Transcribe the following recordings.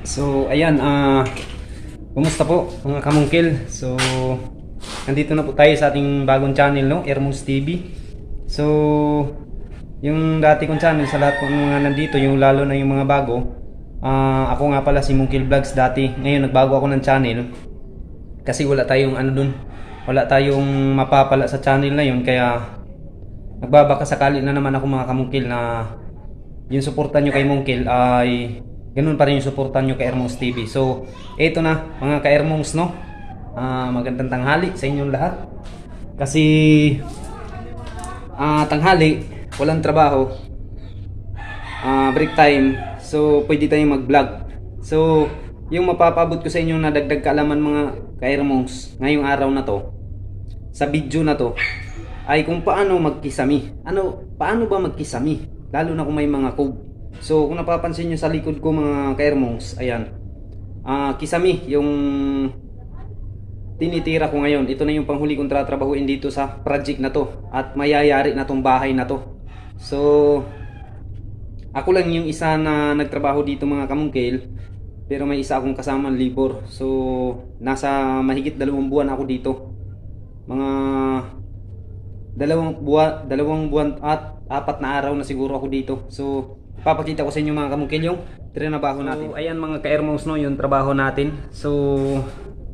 So, ayan, kumusta po mga kamungkil? So, nandito na po tayo sa ating bagong channel, no? Airmonks TV. So, yung dati kong channel, sa lahat po ng mga nandito, yung lalo na yung mga bago, ako nga pala si Mungkil Vlogs dati. Ngayon, nagbago ako ng channel kasi wala tayong wala tayong mapapala sa channel na yun. Kaya, nagbabaka sakali na naman ako mga kamungkil na yung suportan nyo kay Mungkil ay ganun pa rin yung suportan nyo kay Airmonks TV. So, eto na mga ka-Airmonks, no? Magandang tanghali sa inyong lahat. Kasi tanghali, walang trabaho, break time, so pwede tayong mag-vlog. So, yung mapapabot ko sa inyo na dagdag kaalaman mga ka-Airmonks ngayong araw na to, sa video na to, ay kung paano magkisami. Paano ba magkisami? Lalo na kung may mga code. So kung napapansin nyo sa likod ko mga ka-Airmonks, ayan, kisami yung tinitira ko ngayon. Ito na yung panghuli kong tratrabahuin dito sa project na to, at mayayari na tong bahay na to. So ako lang yung isa na nagtrabaho dito mga kamungkil, pero may isa akong kasamang labor. So nasa mahigit 2 buwan ako dito. Mga 2 buwan at 4 na araw na siguro ako dito. So papakita ko sa inyo mga kamungkil yung trabaho natin. So ayan mga ka-Airmonks, no, yung trabaho natin. So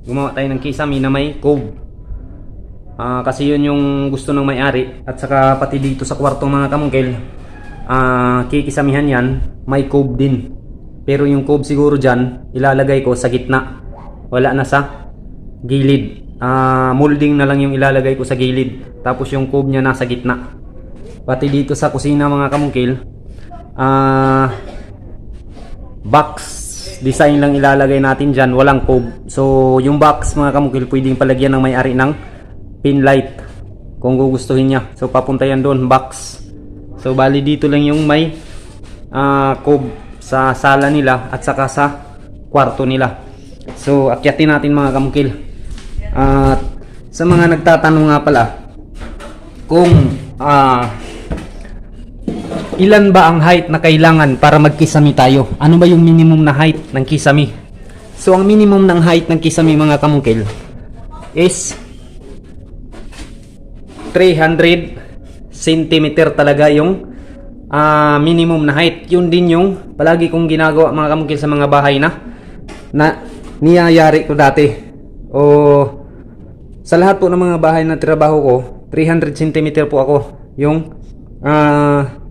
gumawa tayo ng kisami na may cove. Kasi yun yung gusto ng may-ari. At saka pati dito sa kwarto mga kamungkil, kikisamihan yan, may cove din. Pero yung cove siguro dyan, ilalagay ko sa gitna. Wala na sa gilid. Molding na lang yung ilalagay ko sa gilid. Tapos yung cove nya nasa gitna. Pati dito sa kusina mga kamungkil, box design lang ilalagay natin dyan, walang cove. So yung box mga kamungkil, pwedeng palagyan ng may-ari ng pin light kung gugustuhin niya. So papunta yan doon, box. So bali dito lang yung may cove sa sala nila at saka sa kwarto nila. So akyatin natin mga kamungkil. At sa mga nagtatanong nga pala kung ilan ba ang height na kailangan para magkisami tayo? Ano ba yung minimum na height ng kisami? So ang minimum ng height ng kisami mga kamungkil is 300 cm talaga yung minimum na height. Yun din yung palagi kong ginagawa mga kamungkil sa mga bahay na niyayari ko dati. O sa lahat po ng mga bahay na trabaho ko, 300 cm po ako yung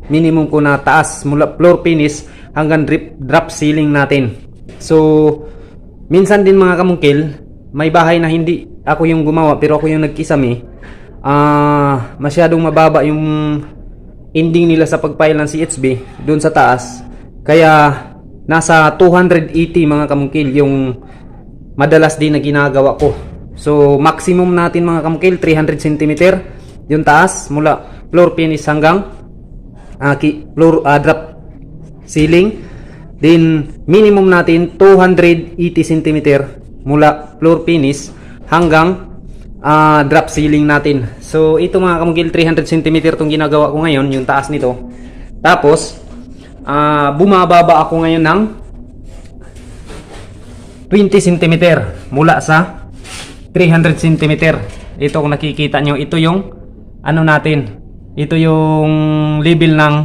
minimum ko na taas, mula floor finish hanggang drop ceiling natin. So minsan din mga kamungkil, may bahay na hindi ako yung gumawa pero ako yung nagkisami. Masyadong mababa yung ending nila sa pagpile ng CHB doon sa taas, kaya nasa 280 mga kamungkil yung madalas din na ginagawa ko. So maximum natin mga kamungkil 300 cm yung taas, mula floor finish hanggang drop ceiling. Then minimum natin 280 cm mula floor finish hanggang drop ceiling natin. So ito mga kamungkil, 300 cm itong ginagawa ko ngayon, yung taas nito. Tapos bumababa ako ngayon ng 20 cm mula sa 300 cm. Ito kung nakikita nyo, ito yung ano natin, ito yung level ng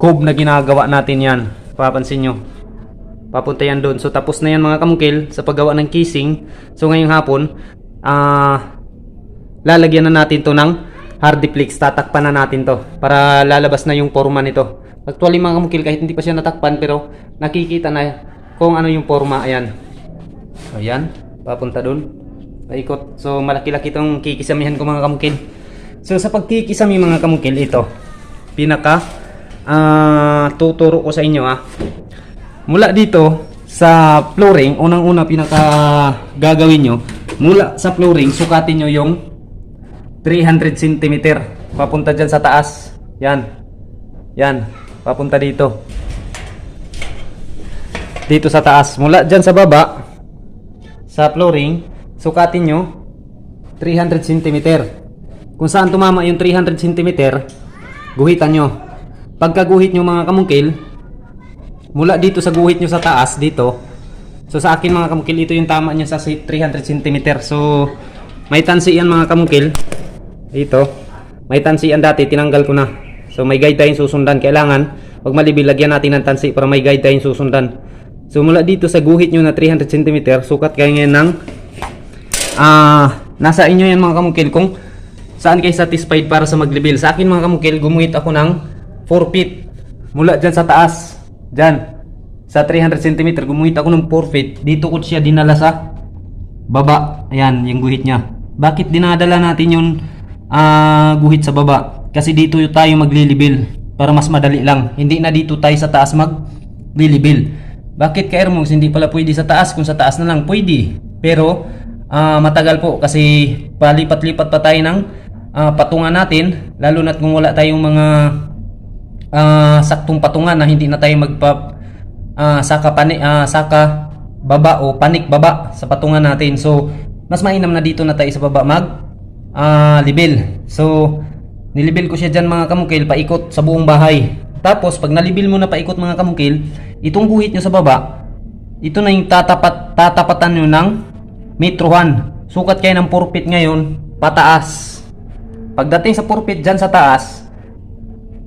cove na ginagawa natin yan. Papansin nyo, papunta yan doon. So tapos na yan mga kamungkil sa paggawa ng casing. So ngayong hapon, lalagyan na natin to ng hardiplex. Tatakpan na natin to para lalabas na yung forma nito. Actually mga kamungkil, kahit hindi pa siya natakpan, pero nakikita na kung ano yung forma. Ayan. So yan, papunta doon, paikot. So malaki-laki itong kikisamihan ko mga kamungkil. So sa pagkikisami mga kamungkil, ito pinaka tuturo ko sa inyo mula dito sa flooring. Unang-una pinaka gagawin nyo, mula sa flooring sukatin nyo yung 300 cm papunta dyan sa taas. Yan, papunta dito sa taas. Mula dyan sa baba sa flooring, sukatin nyo 300 cm. Kung saan tumama yung 300 cm, guhitan nyo. Pagkaguhit nyo mga kamungkil, mula dito sa guhit nyo sa taas, dito, So sa akin mga kamukil, ito yung tama niya sa 300 cm. So may tansi yan mga kamukil. Ito, may tansi yan dati, tinanggal ko na. So may guide tayong susundan. Kailangan pag malibil, lagyan natin ng tansi para may guide tayong susundan. So mula dito sa guhit nyo na 300 cm, sukat kayo ngayon ng nasa inyo yan mga kamukil kung saan kayo satisfied para sa maglibil. Sa akin mga kamukil, gumuhit ako ng 4 feet mula dyan sa taas, dyan sa 300 cm, gumuhit ako ng 4 feet. Dito ko siya dinala sa baba. Ayan, yung guhit niya. Bakit dinadala natin yung guhit sa baba? Kasi dito tayo maglilibil para mas madali lang. Hindi na dito tayo sa taas maglilibil. Bakit ka Ermongs hindi pala pwede sa taas? Kung sa taas na lang pwede, pero matagal po kasi palipat-lipat pa tayo ng patungan natin, lalo na't kung wala tayong mga saktong patungan na hindi na tayo saka baba o panik baba sa patungan natin. So mas mainam na dito na tayo sa baba libil. So nilibil ko siya dyan mga kamukil, paikot sa buong bahay. Tapos pag nalibil mo na paikot mga kamukil, itong guhit nyo sa baba, ito na yung tatapatan nyo ng metrohan. Sukat kayo ng 4 feet ngayon pataas. Pagdating sa 4 feet dyan sa taas,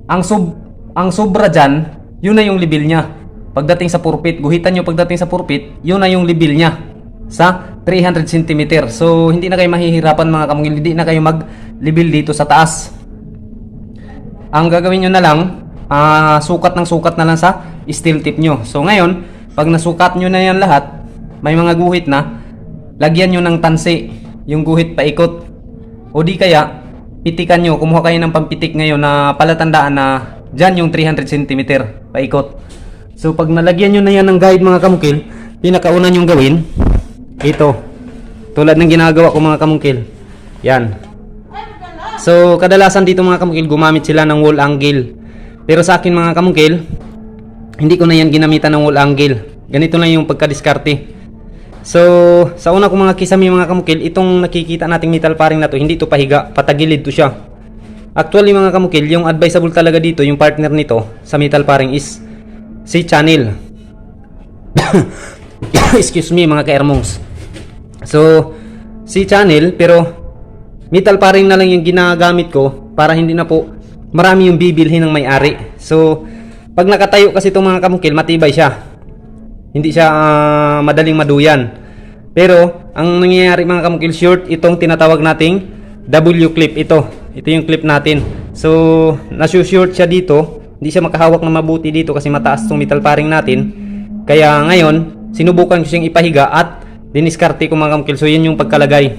ang sobra dyan, yun na yung libil nya. Pagdating sa 4 feet, guhitan nyo pagdating sa 4 feet, yun na yung libil nya sa 300 cm. So hindi na kayo mahihirapan mga kamukil, hindi na kayo maglibil dito sa taas. Ang gagawin nyo na lang, sukat na lang sa steel tip nyo. So ngayon, pag nasukat nyo na yan lahat, may mga guhit na, lagyan nyo ng tansi yung guhit paikot. O di kaya pitikan nyo, kumuha kayo ng pampitik ngayon na palatandaan na dyan yung 300 cm paikot. So pag nalagyan nyo na yan ng guide mga kamukil, pinakauna nyong gawin ito, tulad ng ginagawa ko mga kamukil, yan. So kadalasan dito mga kamukil, gumamit sila ng wall angle. Pero sa akin mga kamukil, hindi ko na yan ginamitan ng wall angle. Ganito lang yung pagkadiskarte. So sa una kong mga kisame mga kamukil, itong nakikita nating metal paring na to, hindi to pahiga, patagilid to siya. Actually mga kamukil, yung advisable talaga dito, yung partner nito sa metal paring is C-channel. Excuse me mga ka-Ermongs. So C-channel, pero metal paring na lang yung ginagamit ko para hindi na po marami yung bibilhin ng may-ari. So pag nakatayo kasi itong mga kamukil, matibay siya, hindi siya madaling maduyan. Pero ang nangyayari mga kamukil, short itong tinatawag nating W-clip. Ito yung clip natin. So nasu-short siya dito, hindi siya makahawak na mabuti dito kasi mataas itong metal paring natin. Kaya ngayon sinubukan ko siyang ipahiga at diniskarte ko mga kamukil. So yun yung pagkalagay.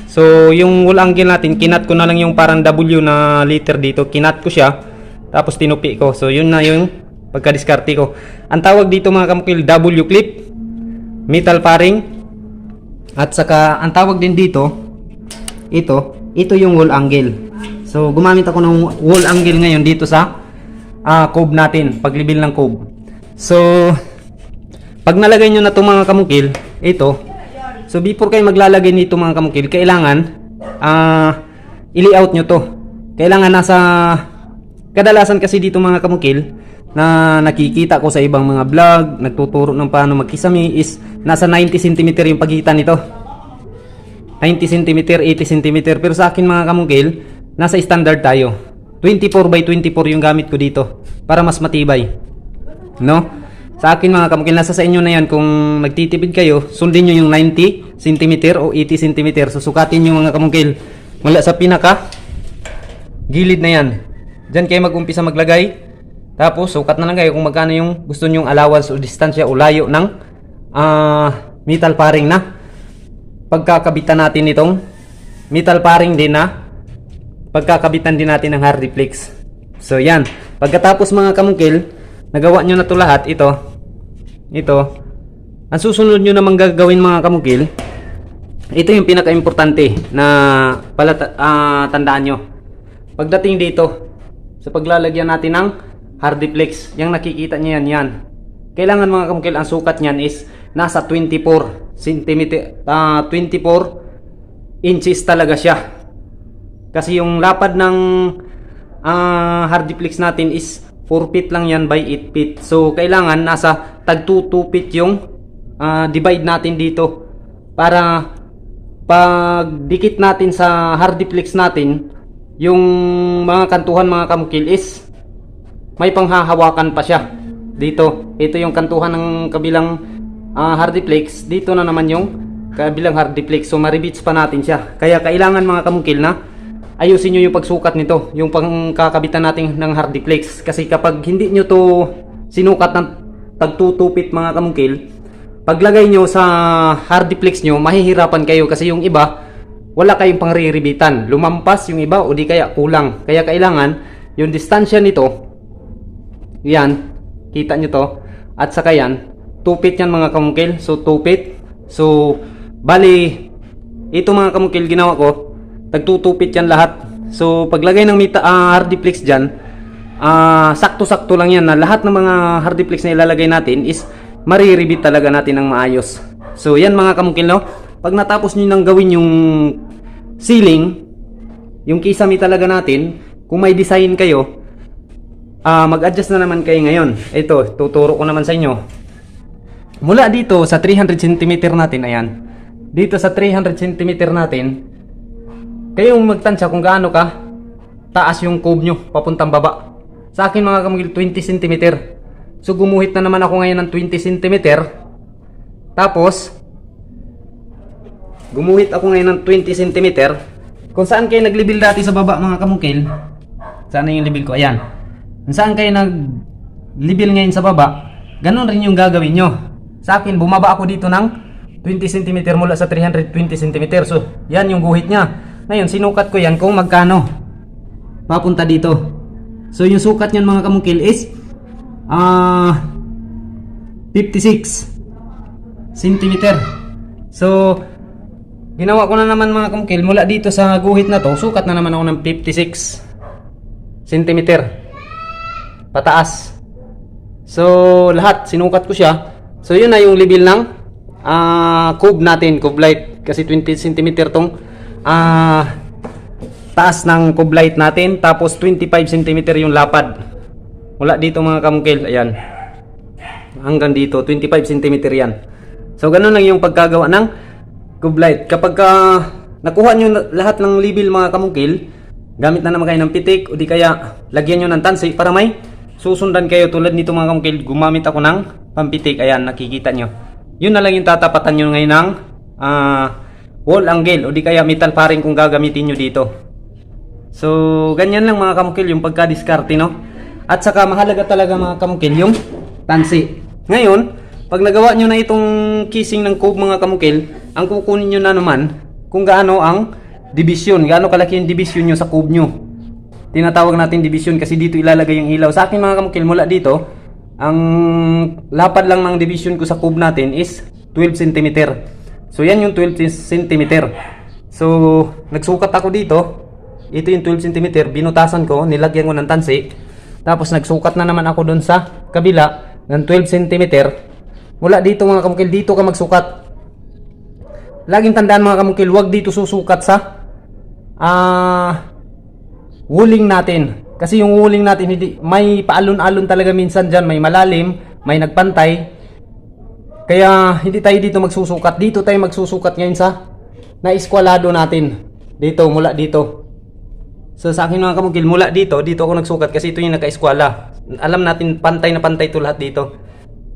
So yung wall angle natin, kinat ko na lang yung parang W na letter dito, kinat ko siya, tapos tinupi ko. So yun na yung pagkadiskarte ko. Ang tawag dito mga kamukil, W clip, metal paring, at saka ang tawag din dito, ito yung wall angle. So gumamit ako ng wall angle ngayon dito sa cob natin, paglibil ng cob. So pag nalagay nyo na ito mga kamukil, ito, so before kayo maglalagay nito mga kamukil, kailangan i-layout nyo to. Kailangan kadalasan kasi dito mga kamukil na nakikita ko sa ibang mga vlog, nagtuturo ng paano magkisami, is nasa 90 cm yung pagitan nito. 90 cm, 80 cm. Pero sa akin mga kamukil, nasa standard tayo. 24 by 24 yung gamit ko dito para mas matibay. No? Sa akin mga kamukil, nasa sa inyo na yan. Kung nagtitipid kayo, sundin nyo yung 90 cm o 80 cm. Susukatin nyo mga kamukil mula sa pinaka gilid na yan. Diyan kayo mag-umpisa maglagay. Tapos sukat na lang kayo kung magkano yung gusto nyong allowance o distansya o layo ng metal paring na pagkakabitan natin itong metal paring din na pagkakabitan din natin ng hardiplex. So yan. Pagkatapos mga kamukil, nagawa nyo na to lahat. Ito, ang susunod nyo namang gagawin mga kamukil, ito yung pinaka-importante na tandaan nyo. Pagdating dito, sa paglalagyan natin ng hardiplex, yung nakikita nyo yan. Kailangan mga kamukil, ang sukat nyan is nasa 24 cm, 24 inches talaga siya. Kasi yung lapad ng hardiplex natin is 4 feet lang yan by 8 feet. So kailangan nasa tag 2 feet yung divide natin dito para pag dikit natin sa hardiplex natin, yung mga kantuhan mga kamukil is may panghahawakan pa siya dito. Ito yung kantuhan ng kabilang hardiplex, dito na naman yung kabilang hardiplex, so maribits pa natin siya. Kaya kailangan mga kamukil na ayusin nyo yung pagsukat nito, yung pangkakabitan natin ng hardiplex, kasi kapag hindi nyo to sinukat ng tagtutupit mga kamukil, paglagay nyo sa hardiplex nyo, mahihirapan kayo kasi yung iba wala kayong pangriribitan, lumampas yung iba o di kaya kulang. Kaya kailangan yung distansya nito, yan, kita nyo to, at saka yan, tupit yan mga kamukil. So tupit, so bali ito mga kamukil ginawa ko, tagtutupit yan lahat. So paglagay ng hardiplex dyan, sakto-sakto lang yan na lahat ng mga hardiplex na ilalagay natin is mariribit talaga natin ng maayos. So yan mga kamukil, no? Pag natapos nyo nang gawin yung ceiling, yung kisame talaga natin, kung may design kayo, mag-adjust na naman kayo ngayon. Ito, tuturo ko naman sa inyo. Mula dito sa 300 cm natin, ayan, dito sa 300 cm natin, kayong magtansya kung gaano ka taas yung cube nyo papuntang baba. Sa akin mga kamukil, 20 cm. So gumuhit na naman ako ngayon ng 20 cm. Tapos gumuhit ako ngayon ng 20 cm. Kung saan kayo naglibil dati sa baba mga kamukil, saan na yung libil ko? Ayan. Kung saan kayo naglibil ngayon sa baba, ganun rin yung gagawin nyo. Sa akin, bumaba ako dito ng 20 cm mula sa 320 cm. So yan yung guhit nya. Ngayon sinukat ko yan kung magkano papunta dito. So yung sukat nyan mga kamukil is 56 cm. So ginawa ko na naman mga kamukil, mula dito sa guhit na to, sukat na naman ako ng 56 cm pataas. So lahat sinukat ko siya. So yun na yung level ng cube natin, cube light, kasi 20 cm tong taas ng cube light natin, tapos 25 cm yung lapad mula dito mga kamukil, ayan, hanggang dito 25 cm yan. So ganun lang yung pagkagawa ng cube light. Kapag nakuha nyo lahat ng level mga kamukil, gamit na naman kayo ng pitik o di kaya lagyan nyo ng tansi para may susundan kayo. Tulad nito mga kamukil, gumamit ako ng pampitik, ayan, nakikita nyo. Yun na lang yung tatapatan nyo ngayon ng wall angle o di kaya metal paring kung gagamitin nyo dito. So ganyan lang mga kamukil yung pagka-diskarte, no? At saka mahalaga talaga mga kamukil yung tansi. Ngayon, pag nagawa nyo na itong casing ng cube mga kamukil, ang kukunin nyo na naman kung gaano ang division, gaano kalaki yung division nyo sa cube nyo. Tinatawag natin division kasi dito ilalagay yung ilaw. Sa akin mga kamukil, mula dito, ang lapad lang ng division ko sa cube natin is 12 cm. So yan yung 12 cm. So nagsukat ako dito, ito yung 12 cm, binutasan ko, nilagyan ko ng tansi. Tapos nagsukat na naman ako doon sa kabila ng 12 cm. Mula dito mga kamukil, dito ka magsukat. Laging tandaan mga kamukil, wag dito susukat sa walling natin. Kasi yung walling natin, hindi, may paalon-alon talaga minsan dyan, may malalim, may nagpantay. Kaya hindi tayo dito magsusukat. Dito tayo magsusukat ngayon sa naiskwalado natin. Dito, mula dito. So sa akin mga kamukil, mula dito ako nagsukat kasi ito yung naka-eskwala. Alam natin pantay na pantay ito lahat dito.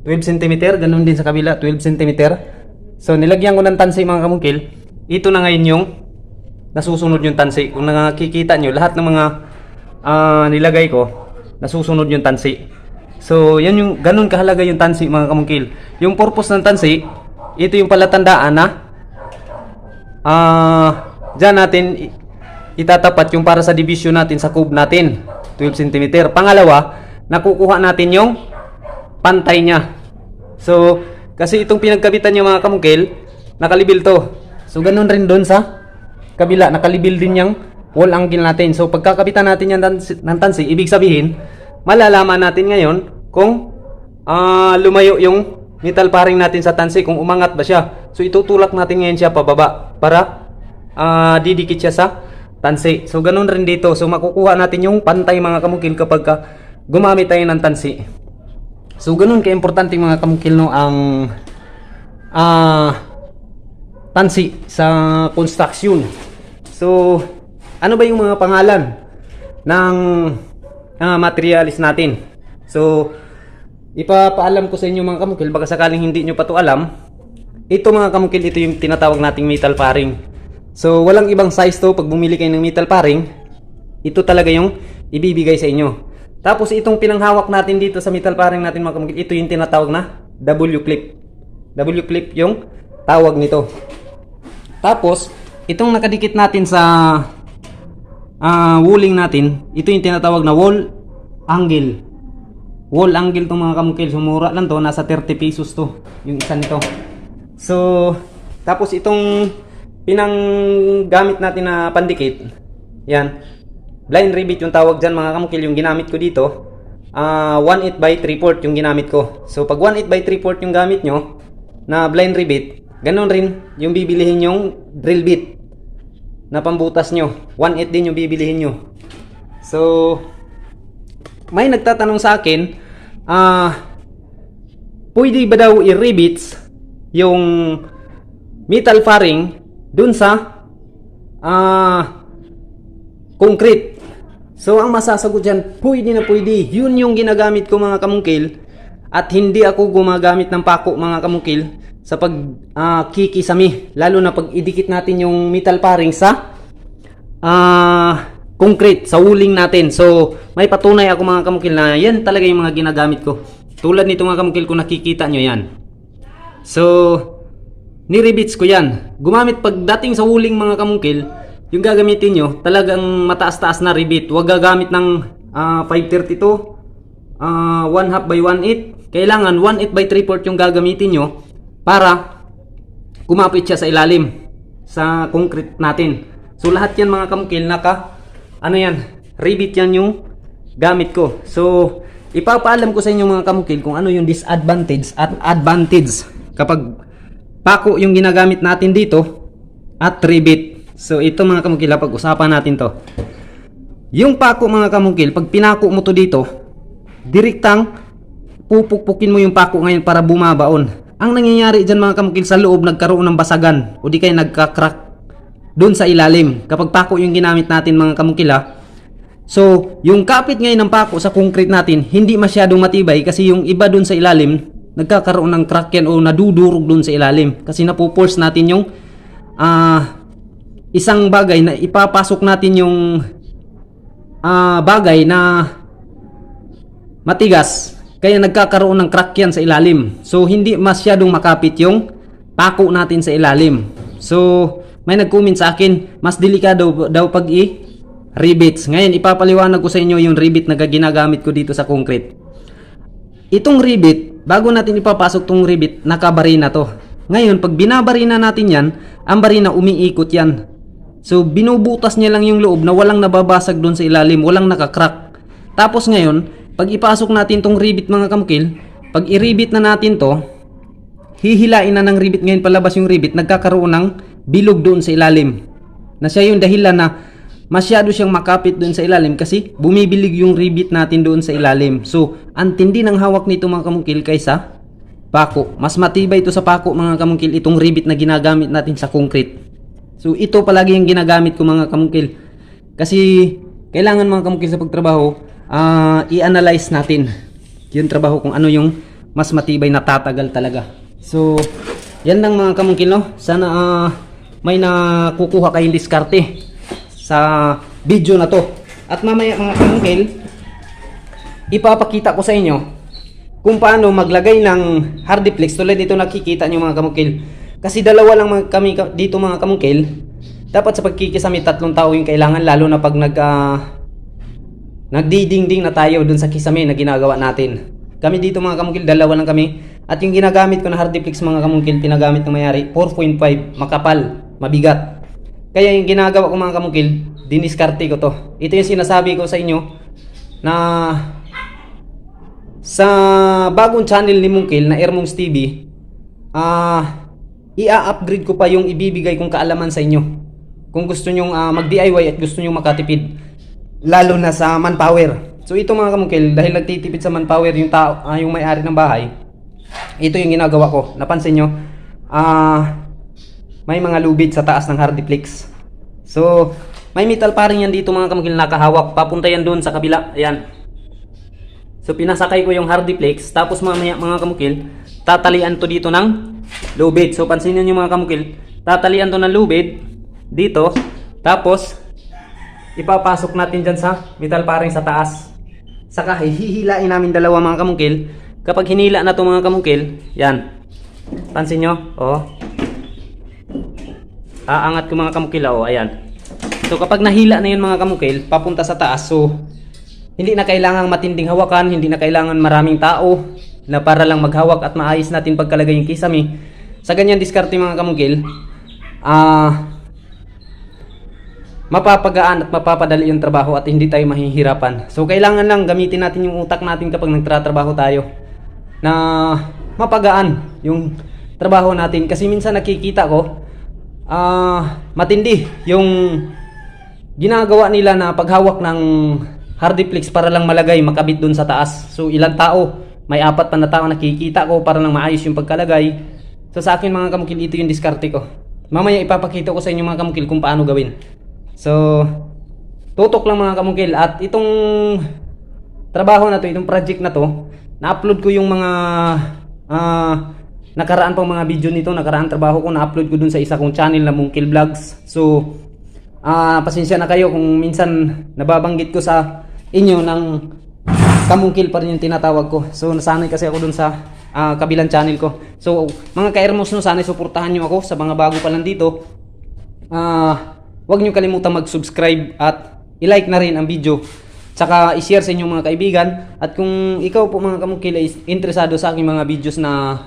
12 cm, ganun din sa kabila, 12 cm. So nilagyan ko ng tansi mga kamukil. Ito na ngayon yung nasusunod yung tansi. Kung nakikita nyo, lahat ng mga nilagay ko, nasusunod yung tansi. So yan yung, ganun kahalaga yung tansi mga kamukil. Yung purpose ng tansi, ito yung palatandaan na dyan natin itatapat yung para sa division natin sa cube natin, 12 cm. Pangalawa, nakukuha natin yung pantay nya. So kasi itong pinagkabitan niya mga kamukil, nakalibil to. So ganun rin doon sa kabila, nakalibil din yung wall angle natin. So pagkakabitan natin yan ng tansi, ibig sabihin malalaman natin ngayon kung lumayo yung metal paring natin sa tansi, kung umangat ba siya. So itutulak natin ngayon siya pababa para didikit siya sa tansi. So ganun rin dito. So makukuha natin yung pantay mga kamukil kapag gumamit tayo ng tansi. So ganun ka-importante mga kamukil, no, ang tansi sa construction. So, ano ba yung mga pangalan ng materialis natin? So, ipapaalam ko sa inyo mga kamukil, baka sakaling hindi nyo pa to alam. Ito mga kamukil, ito yung tinatawag nating metal paring. So, walang ibang size to. Pag bumili kayo ng metal paring, ito talaga yung ibibigay sa inyo. Tapos itong pinanghawak natin dito sa metal paring natin mga kamukil, ito yung tinatawag na W-clip. W-clip yung tawag nito. Tapos, itong nakadikit natin sa walling natin, ito yung tinatawag na wall angle. Wall angle to mga kamukil. So, mura lang to. Nasa 30 pesos to. Yung isa nito. So, tapos itong pinanggamit natin na pandikit. Yan. Blind rivet yung tawag dyan mga kamukil. Yung ginamit ko dito. 1/8 by 3/4 yung ginamit ko. So, pag 1/8 by 3/4 yung gamit nyo na blind rivet, ganun rin yung bibilihin yung drill bit na pambutas nyo. 1/8 din yung bibilihin nyo. So, may nagtatanong sa akin, pwede ba daw i-rivets yung metal paring dun sa concrete? So, ang masasagot dyan, pwede na pwede. Yun yung ginagamit ko mga kamungkil. At hindi ako gumagamit ng pako mga kamungkil sa pag kikisami. Lalo na pag idikit natin yung metal paring sa concrete, sa uling natin. So, may patunay ako mga kamukil na yan talaga yung mga ginagamit ko. Tulad nito mga kamukil, kung nakikita nyo yan. So, niribits ko yan. Gumamit pagdating sa uling mga kamukil, yung gagamitin nyo, talagang mataas-taas na ribit. Huwag gagamit ng 532, 1/2 by 1/8. Kailangan 1/8 by 3/4 yung gagamitin nyo para kumapit siya sa ilalim sa concrete natin. So, lahat yan mga kamukil, rivet yan yung gamit ko. So, ipapaalam ko sa inyo mga kamukil kung ano yung disadvantage at advantage kapag pako yung ginagamit natin dito at rivet. So, ito mga kamukil, pag-usapan natin to. Yung pako mga kamukil, pag pinako mo to dito, direktang pupukpukin mo yung pako ngayon para bumabaon. Ang nangyayari dyan mga kamukil, sa loob nagkaroon ng basagan o di kaya nagka-crack doon sa ilalim kapag pako yung ginamit natin mga kamukil. So, yung kapit ngayon ng pako sa concrete natin hindi masyadong matibay kasi yung iba doon sa ilalim nagkakaroon ng crack yan o nadudurog doon sa ilalim kasi napupulse natin yung isang bagay na ipapasok natin yung bagay na matigas, kaya nagkakaroon ng crack yan sa ilalim. So, hindi masyadong makapit yung pako natin sa ilalim. So, may nag-comment sa akin, mas delikado daw pag i-rivets. Ngayon, ipapaliwanag ko sa inyo yung rivet na ginagamit ko dito sa concrete. Itong rivet, bago natin ipapasok tong rivet, nakabarina to. Ngayon, pag binabarina natin yan, ang barina umiikot yan. So, binubutas niya lang yung loob na walang nababasag doon sa ilalim, walang nakakrack. Tapos ngayon, pag ipasok natin tong rivet mga kamukil, pag i-rivet na natin to, hihilain na ng rivet ngayon palabas yung rivet, nagkakaroon ng bilog doon sa ilalim. Na siya yung dahilan na masyado siyang makapit doon sa ilalim kasi bumibilig yung rivet natin doon sa ilalim. So, ang tindi ng hawak nito mga kamungkil kaysa pako. Mas matibay ito sa pako mga kamungkil, itong rivet na ginagamit natin sa concrete. So, ito palagi yung ginagamit ko mga kamungkil. Kasi, kailangan mga kamungkil sa pagtrabaho, i-analyze natin yung trabaho kung ano yung mas matibay na tatagal talaga. So, yan lang mga kamungkil, no? Sana may nakukuha kayong diskarte sa video na to. At mamaya mga kamungkil, ipapakita ko sa inyo kung paano maglagay ng hardiplex tulad dito nakikita nyo mga kamungkil. Kasi dalawa lang kami dito mga kamungkil. Dapat sa pagkikisami 3 tao yung kailangan, lalo na pag nagdidingding na tayo dun sa kisame na ginagawa natin. Kami dito mga kamungkil, dalawa lang kami. At yung ginagamit ko na hardiplex mga kamungkil, pinagamit ng mayari 4.5, makapal, mabigat. Kaya yung ginagawa ko mga kamungkil, diniskarte ko to. Ito yung sinasabi ko sa inyo na sa bagong channel ni Mungkil na Ermongs TV, i-upgrade ko pa yung ibibigay kong kaalaman sa inyo. Kung gusto nyong mag-DIY at gusto nyong makatipid, lalo na sa manpower. So ito mga kamungkil, dahil nagtitipid sa manpower yung tao, yung may-ari ng bahay, ito yung ginagawa ko. Napansin nyo, may mga lubid sa taas ng Hardiplex. So may metal paring yan dito mga kamukil, nakahawak, papunta yan doon sa kabila. Ayan. So pinasakay ko yung Hardiplex, tapos mamaya mga kamukil, tatalian to dito ng lubid. So pansinin nyo mga kamukil, tatalian to ng lubid dito, tapos ipapasok natin dyan sa metal paring sa taas. Saka hihilain namin dalawa mga kamukil. Kapag hinila na to mga kamukil, yan, pansin nyo, oh, aangat ko mga kamukil, oh, ayan. So kapag nahila na yun mga kamukil, papunta sa taas, so hindi na kailangang matinding hawakan, hindi na kailangan maraming tao na para lang maghawak at maayos natin pagkalagay yung kisame. Sa ganyan diskarte mga kamukil, mapapagaan at mapapadali yung trabaho at hindi tayo mahihirapan. So kailangan lang gamitin natin yung utak natin kapag nagtatrabaho tayo, na mapagaan yung trabaho natin. Kasi minsan nakikita ko matindi yung ginagawa nila na paghawak ng Hardiplex para lang malagay, makabit dun sa taas. So ilang tao, may 4 pa na tao nakikita ko para lang maayos yung pagkalagay. So sa akin mga kamukil, ito yung diskarte ko. Mamaya ipapakita ko sa inyo mga kamukil kung paano gawin. So tutok lang mga kamukil. At itong trabaho na to, itong project na to, na-upload ko yung mga nakaraan pang mga video nito, nakaraan trabaho ko, na-upload ko dun sa isa kong channel na Mungkil Vlogs. So pasensya na kayo kung minsan nababanggit ko sa inyo ng kamungkil pa rin yung tinatawag ko. So nasanay kasi ako dun sa kabilang channel ko. So mga ka-Ermos, no, sana'y suportahan nyo ako sa mga bago pa lang dito. Huwag nyo kalimutan mag-subscribe at i-like na rin ang video, tsaka i-share sa inyong mga kaibigan. At kung ikaw po mga kamungkil ay interesado sa aking mga videos na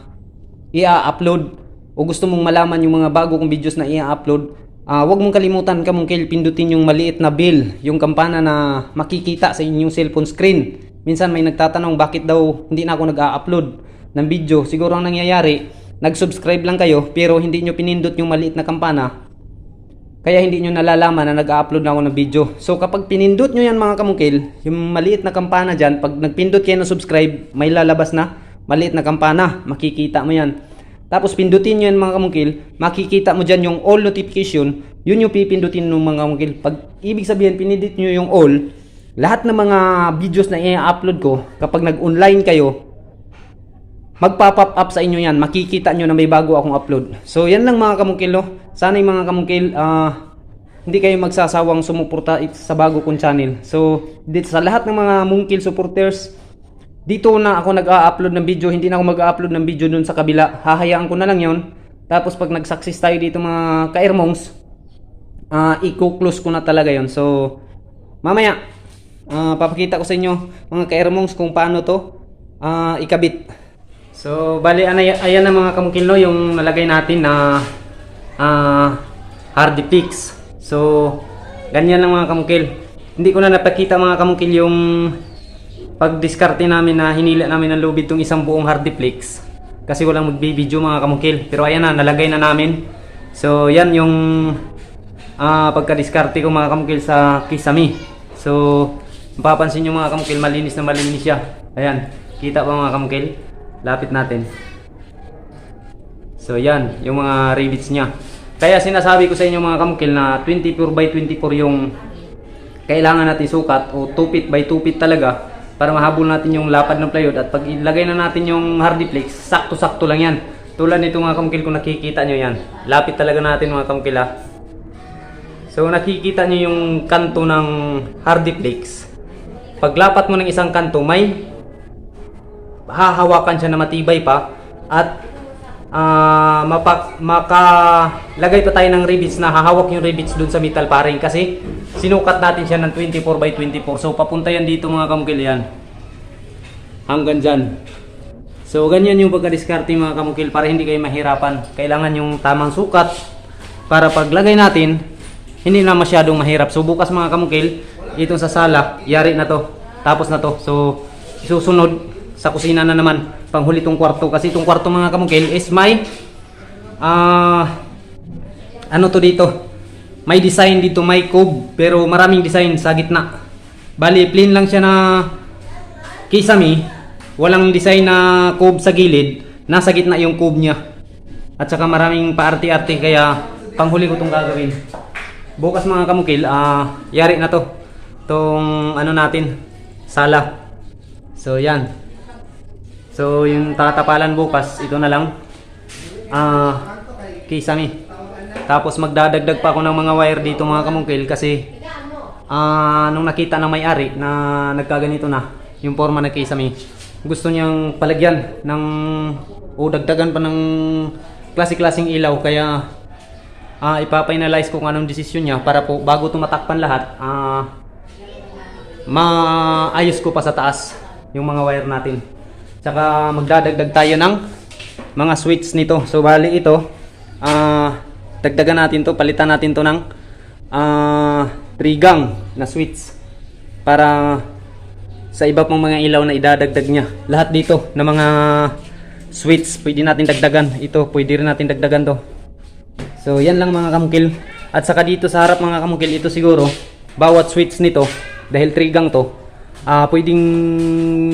i-upload, o gusto mong malaman yung mga bago kong videos na i-upload, huwag mong kalimutan kamungkil, pindutin yung maliit na bell, yung kampana na makikita sa inyong cellphone screen. Minsan may nagtatanong bakit daw hindi na ako nag-upload ng video. Siguro ang nangyayari, nag-subscribe lang kayo pero hindi nyo pinindot yung maliit na kampana, kaya hindi nyo nalalaman na nag-upload na ako ng video. So kapag pinindot nyo yan mga kamungkil, yung maliit na kampana dyan, pag nagpindot kayo ng subscribe, may lalabas na maliit na kampana, makikita mo yan. Tapos pindutin nyo yan mga kamungkil, makikita mo dyan yung all notification, yun yung pipindutin ng mga kamungkil. Pag ibig sabihin pinindot nyo yung all, lahat ng mga videos na i-upload ko, kapag nag-online kayo, magpa-pop up sa inyo yan, makikita nyo na may bago akong upload. So yan lang mga kamungkil, no? Sana yung mga kamungkil, hindi kayo magsasawang sumuporta sa bago kong channel. So dito sa lahat ng mga mungkil supporters, dito na ako nag-a-upload ng video, hindi na ako mag-a-upload ng video dun sa kabila. Hahayaan ko na lang yon. Tapos pag nag-success tayo dito mga ka-Ermongs, i-close ko na talaga yon. So mamaya, papakita ko sa inyo mga ka-Ermongs kung paano to ikabit. So bali ayan na mga kamungkil, no, yung nalagay natin na Hardiplex. So ganyan lang mga kamungkil. Hindi ko na napakita mga kamungkil yung pag-diskarte namin na hinila namin ng lubid tong isang buong Hardiplex, kasi walang magbi-video mga kamungkil. Pero ayan na, nalagay na namin. So yan yung pagka-diskarte ko mga kamungkil sa kisame. So mapapansin nyo mga kamungkil, malinis na malinis siya. Ayan, kita pa mga kamungkil, lapit natin. So yan yung mga rivets niya. Kaya sinasabi ko sa inyo mga kamungkil na 24 by 24 yung kailangan natin sukat, o 2 feet by 2 feet talaga, para mahabol natin yung lapad ng plywood. At pag ilagay na natin yung Hardiplex, sakto-sakto lang yan. Tulad nito mga kamungkil, kung nakikita nyo yan, lapit talaga natin mga kamungkil, ha. So nakikita nyo yung kanto ng Hardiplex. Pag lapat mo ng isang kanto, may hahawakan siya na matibay pa, at makalagay pa tayo ng rivets na hahawak yung rivets dun sa metal paring, kasi sinukat natin siya ng 24 by 24. So papunta yan dito mga kamungkil, yan hanggang dyan. So ganyan yung pagka-diskarte mga kamungkil, para hindi kayo mahirapan. Kailangan yung tamang sukat para paglagay natin hindi na masyadong mahirap. So bukas mga kamungkil, itong sa sala, yari na to, tapos na to. So isusunod sa kusina na naman, panghuli tong kwarto. Kasi itong kwarto mga kamungkil is may ano to dito, may design dito, may cube, pero maraming design sa gitna. Bali plain lang siya na kisame, walang design na cube sa gilid, nasa gitna yung cube niya. At saka maraming paarte-arte kaya panghuli ko itong gagawin. Bukas mga kamukil, yari na to. Itong ano natin, sala. So yan. So yung tatapalan bukas, ito na lang. Kisame. Tapos magdadagdag pa ako ng mga wire dito mga kamukil kasi nung nakita ng may-ari na nagkaganito na yung forma ng kisame, gusto niyang palagyan ng o dagdagan pa ng klase-klaseng ilaw kaya ipapainalize ko kung anong desisyon niya para po bago tumatakpan lahat maayos ko pa sa taas yung mga wire natin. Tsaka magdadagdag tayo ng mga switch nito. So bali ito dagdagan natin to, palitan natin to ng 3 gang na switch para sa iba pang mga ilaw na idadagdag niya. Lahat dito na mga switch pwede natin dagdagan. Ito pwede rin natin dagdagan to. So yan lang mga kamukil. At saka dito sa harap mga kamukil, ito siguro bawat switch nito dahil 3 gang to, pwedeng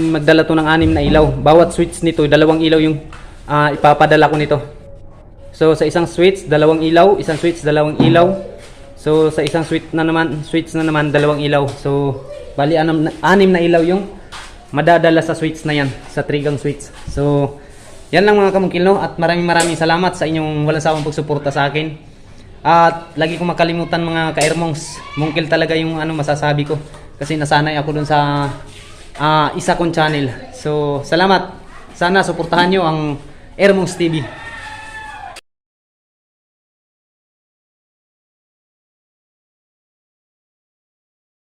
magdala to ng 6 na ilaw. Bawat switch nito 2 ilaw yung ipapadala ko nito. So sa isang switch 2 ilaw, isang switch 2 ilaw. So sa isang switch na naman 2 ilaw. So bali 6 na ilaw yung madadala sa switch na yan, sa 3 gang switch. So yan lang mga kamukil, no? At maraming salamat sa inyong walang sawang pagsuporta sa akin. At lagi kong makalimutan mga ka-Ermongs, mungkil talaga yung masasabi ko kasi nasanay ako dun sa isa kong channel. So salamat, sana suportahan nyo ang Ermongs TV.